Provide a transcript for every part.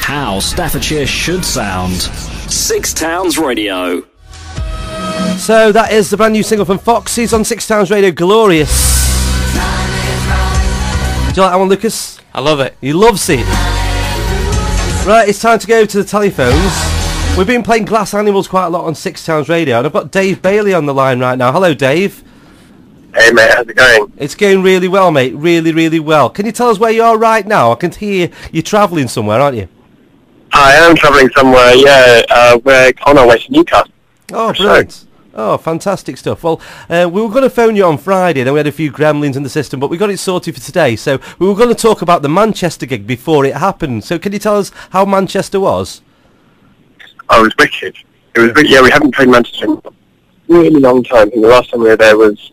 how Staffordshire should sound. Six Towns Radio. So that is the brand new single from Foxes on Six Towns Radio, Glorious. Do you like that one, Lucas? I love it. He loves it. Right, it's time to go to the telephones. We've been playing Glass Animals quite a lot on Six Towns Radio, and I've got Dave Bayley on the line right now. Hello, Dave. Hey, mate, how's it going? It's going really well, mate. Really, really well. Can you tell us where you are right now? I can hear you're travelling somewhere, aren't you? I am travelling somewhere, yeah. We're on our way to Newcastle. Oh, brilliant. Oh, fantastic stuff. Well, we were going to phone you on Friday, then we had a few gremlins in the system, but we got it sorted for today. So we were going to talk about the Manchester gig before it happened. So can you tell us how Manchester was? Oh, it was wicked. Yeah, we haven't played Manchester in a really long time. I think the last time we were there was,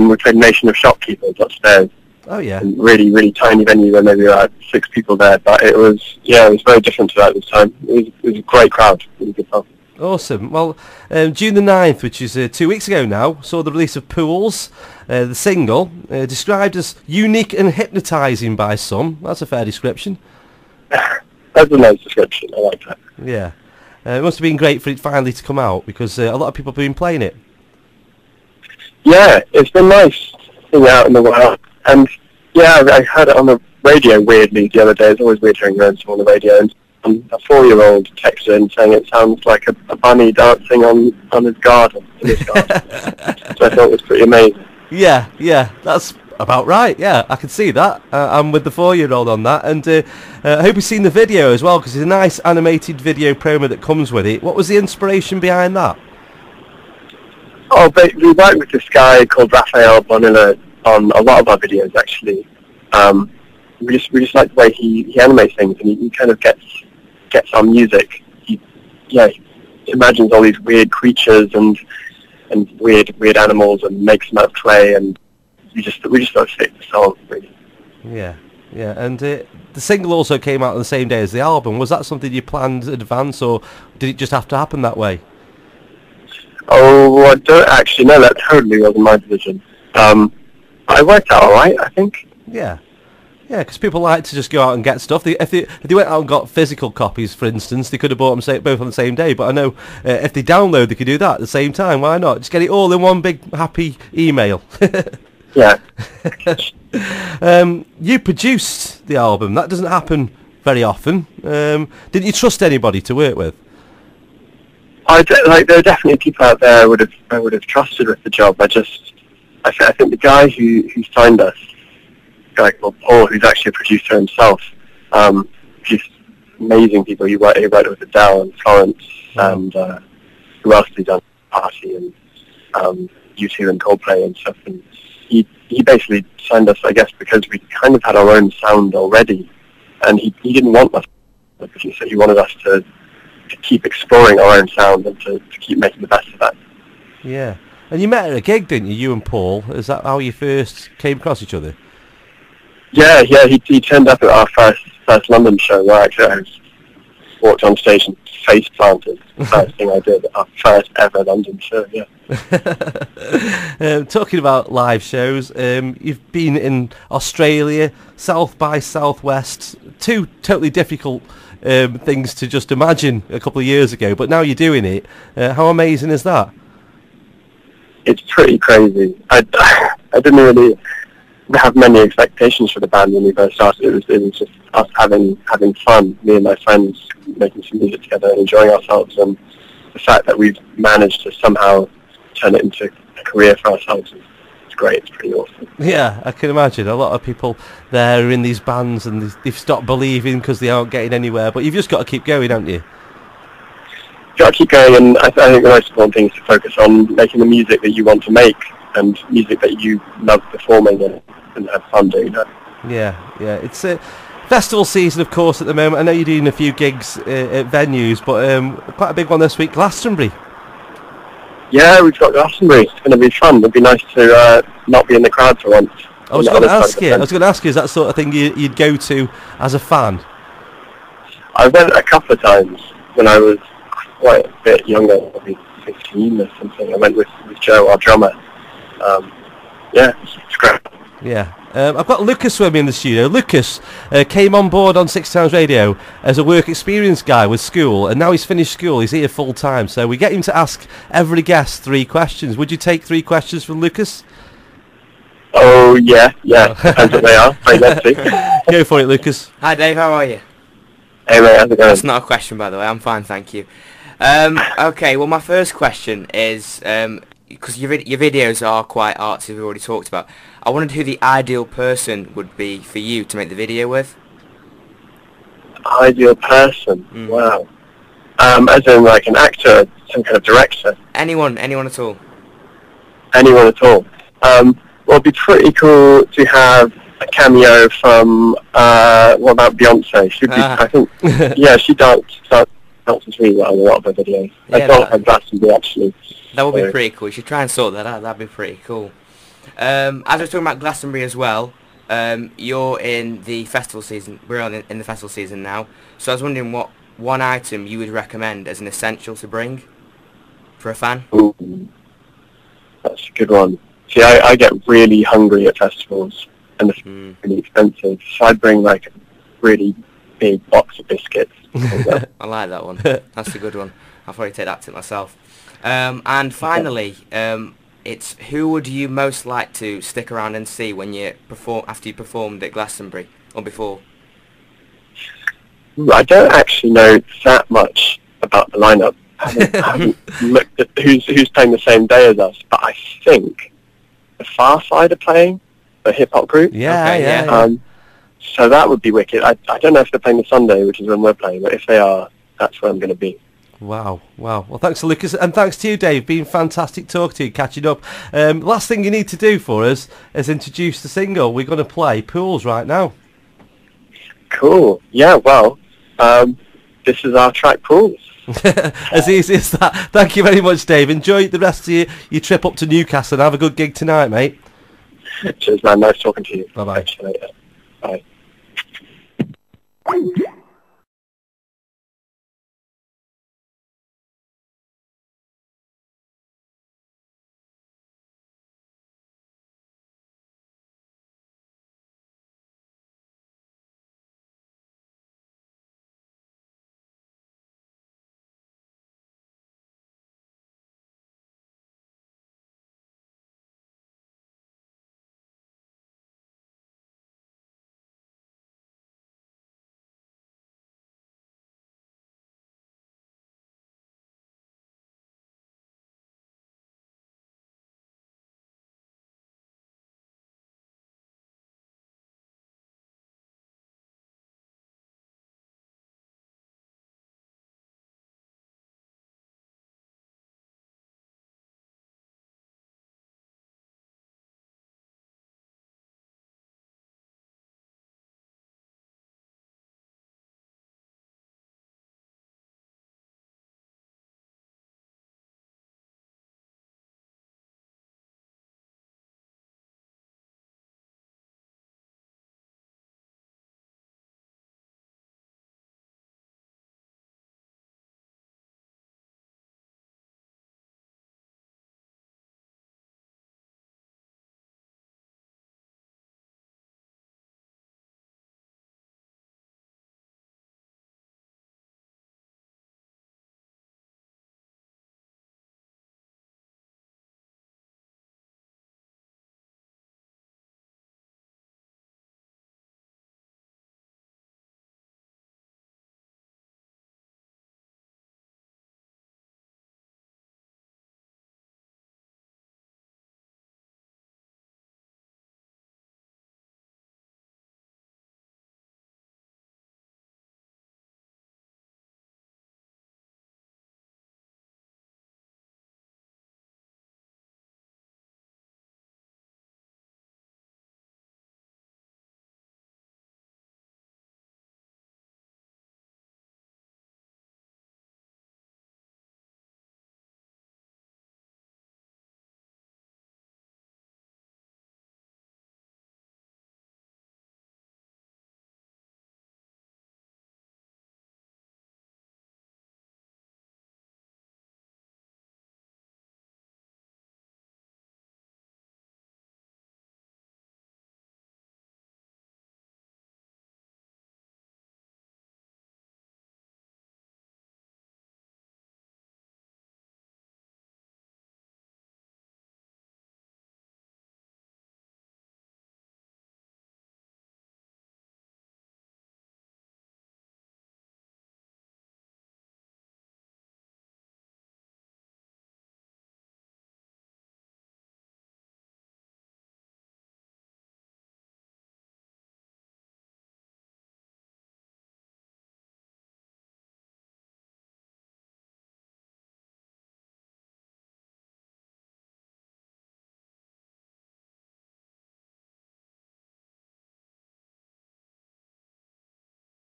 we played Nation of Shopkeepers upstairs. Oh, yeah. And really, really tiny venue where maybe there were 6 people there. But it was very different to that this time. It was a great crowd. Really good fun. Awesome. Well, June the 9th, which is 2 weeks ago now, saw the release of Pools, the single, described as unique and hypnotising by some. That's a fair description. That's a nice description. I like that. Yeah. It must have been great for it finally to come out, because a lot of people have been playing it. Yeah, it's been nice being out in the world. And, yeah, I heard it on the radio weirdly the other day. It's always weird hearing Rome on the radio. And a 4-year-old texted in saying it sounds like a bunny dancing on his garden, in his garden. So I thought it was pretty amazing. Yeah, that's about right. Yeah, I can see that. I'm with the 4-year-old on that, and I hope you've seen the video as well, because it's a nice animated video promo that comes with it. What was the inspiration behind that? Oh, but we worked with this guy called Raphael Bonilla on a lot of our videos, actually. We just like the way he animates things, and he kind of gets our music. He imagines all these weird creatures and weird animals and makes them out of clay, and we just thought it fit the song, really. Yeah, and the single also came out on the same day as the album. Was that something you planned in advance, or did it just have to happen that way? Oh, I don't actually know. That totally wasn't my decision. I worked out all right, I think. Yeah, because people like to just go out and get stuff. If they went out and got physical copies, for instance, they could have bought them both on the same day. But I know if they download, they could do that at the same time. Why not? Just get it all in one big happy email. Yeah. You produced the album. That doesn't happen very often. Didn't you trust anybody to work with? There are definitely people out there I would have trusted with the job. I think the guy who signed us, a guy called Paul, who's actually a producer himself, just amazing people. He worked with Adele and Florence, and who else has he done? Party and U2 and Coldplay and stuff. And he basically signed us, I guess, because we kind of had our own sound already, and he didn't want us to produce it. He wanted us to keep exploring our own sound and to keep making the best of that. Yeah. And you met at a gig, didn't you and Paul? Is that how you first came across each other? Yeah, he turned up at our first London show, where actually I walked on stage and face planted. The first thing I did at our first ever London show, yeah. Talking about live shows, you've been in Australia, South by Southwest, 2 totally difficult things to just imagine a couple of years ago, but now you're doing it. How amazing is that? It's pretty crazy. I didn't really have many expectations for the band when we first started. It was just us having fun, me and my friends making some music together and enjoying ourselves, and the fact that we've managed to somehow turn it into a career for ourselves is great. It's pretty awesome. Yeah, I can imagine. A lot of people there are in these bands and they've stopped believing because they aren't getting anywhere, but you've just got to keep going, haven't you? Got to keep going, and I think the most important thing is to focus on making the music that you want to make and music that you love performing and have fun doing that. Yeah. It's a festival season, of course, at the moment. I know you're doing a few gigs at venues, but quite a big one this week, Glastonbury. Yeah, we've got Glastonbury. It's going to be fun. It'd be nice to not be in the crowd for once. I was going to ask you, is that sort of thing you'd go to as a fan? I went a couple of times when I was quite a bit younger, probably 15 or something. I went with Joe, our drummer. It's great. Yeah. I've got Lucas with me in the studio. Lucas came on board on Six Towns Radio as a work experience guy with school, and now he's finished school. He's here full time, so we get him to ask every guest 3 questions. Would you take 3 questions from Lucas? Oh, yeah. Depends what they are. Let's see. Go for it, Lucas. Hi Dave, how are you? Hey, mate, how's it going? That's not a question, by the way. I'm fine, thank you. Okay, well, my first question is, because your videos are quite artsy, we've already talked about. I wondered who the ideal person would be for you to make the video with. Ideal person? Wow. As in, like, an actor, some kind of director? Anyone at all. Anyone at all. Well, it'd be pretty cool to have a cameo from, what about Beyonce? She'd be, I think, yeah, she dances really well in a lot of her videos. Yeah, I thought her Glastonbury, actually. That would be pretty cool. You should try and sort that out. That'd be pretty cool. As I was talking about Glastonbury as well, you're in the festival season. We're in the festival season now. So I was wondering what one item you would recommend as an essential to bring for a fan. Ooh, that's a good one. See, I get really hungry at festivals, and they're really expensive. So I'd bring, like, a really big box of biscuits. I like that one. That's a good one. I'll probably take that to myself. And finally, it's who would you most like to stick around and see when you after you performed at Glastonbury or before? I don't actually know that much about the lineup. I haven't looked at who's playing the same day as us, but I think the Far Side are playing, the hip hop group. Yeah. So that would be wicked. I don't know if they're playing the Sunday, which is when we're playing, but if they are, that's where I'm going to be. Wow. Well, thanks to Lucas, and thanks to you, Dave. Been fantastic talking to you, catching up. Last thing you need to do for us is introduce the single. We're going to play Pools right now. Cool. Yeah, well, this is our track, Pools. As easy as that. Thank you very much, Dave. Enjoy the rest of your trip up to Newcastle and have a good gig tonight, mate. Cheers, man. Nice talking to you. Bye-bye. Catch you later. Bye.